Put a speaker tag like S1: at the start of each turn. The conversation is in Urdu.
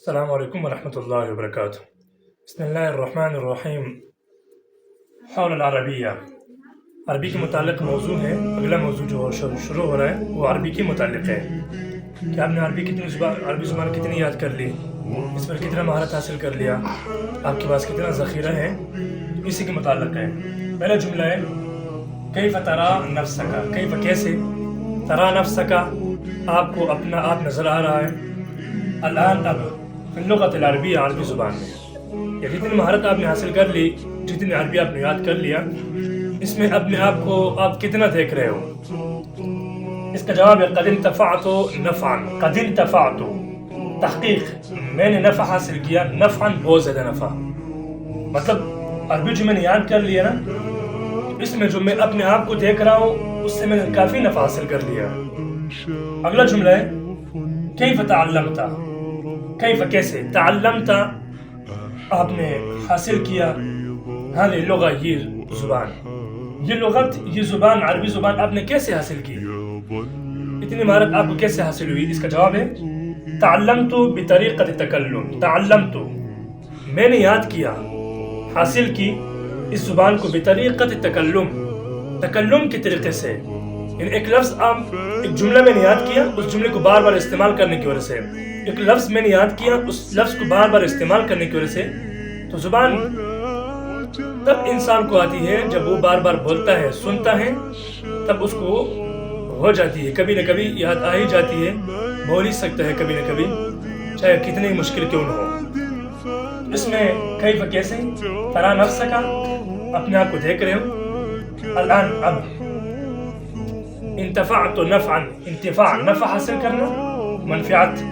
S1: السلام علیکم ورحمۃ اللہ وبرکاتہ. بسم اللہ الرحمن الرحیم. حول العربیہ. عربی کے متعلق موضوع ہے. اگلا موضوع جو شروع ہو رہا ہے وہ عربی کے متعلق ہے کہ آپ نے عربی زبان کتنی یاد کر لی، اس پر کتنا مہارت حاصل کر لیا، آپ کے پاس کتنا ذخیرہ ہے، اسی کے متعلق ہے. پہلا جملہ ہے کیف ترا نفسک. کیف کیسے، ترا نفسک آپ کو اپنا آپ نظر آ رہا ہے، الان اب فی اللغۃ العربیہ عربی زبان میں. یا جتنی مہارت آپ نے حاصل کر لی، جتنی عربی آپ نے یاد کر لیا، اس میں اپنے آپ کو آپ کتنا دیکھ رہے ہو. اس کا جواب ہے قد انتفعت نفعا. قد انتفعت تحقیق میں نے نفع حاصل کیا، نفعا بہت زیادہ نفع. مطلب عربی جو میں نے یاد کر لیا نا، اس میں جو میں اپنے آپ کو دیکھ رہا ہوں اس سے میں نے کافی نفع حاصل کر لیا. اگلا جملہ ہے کیف تعلمت. کیف کیسے، تعلمت آپ نے حاصل کیا، ہذه اللغة یہ زبان، یہ لغت، یہ زبان، عربی زبان آپ نے کیسے حاصل کی، اتنی مہارت آپ کو کیسے حاصل ہوئی. اس کا جواب ہے تعلمت بطریقۃ التکلم. تعلمت میں نے یاد کیا، حاصل کی اس زبان کو بطریقۃ التکلم، تکلم کے طریقے سے. یعنی ایک لفظ ایک جملہ میں نے یاد کیا، اس جملے کو بار بار استعمال کرنے کی وجہ سے، ایک لفظ میں نے یاد کیا، اس لفظ کو بار بار استعمال کرنے کی وجہ سے، تو زبان تب انسان کو آتی ہے جب وہ بار بار بولتا ہے، سنتا ہے، تب اس کو ہو جاتی ہے، کبھی نہ کبھی یاد آ ہی جاتی ہے، بول ہی سکتا ہے کبھی نہ کبھی، چاہے کتنی مشکل کیوں نہ ہو. اس میں کیف کیسے، ترا نفسک اپنے آپ کو دیکھ رہے ہو، الان اب، انتفعت نفعا انتفاع نفع حاصل کرنا، منفعت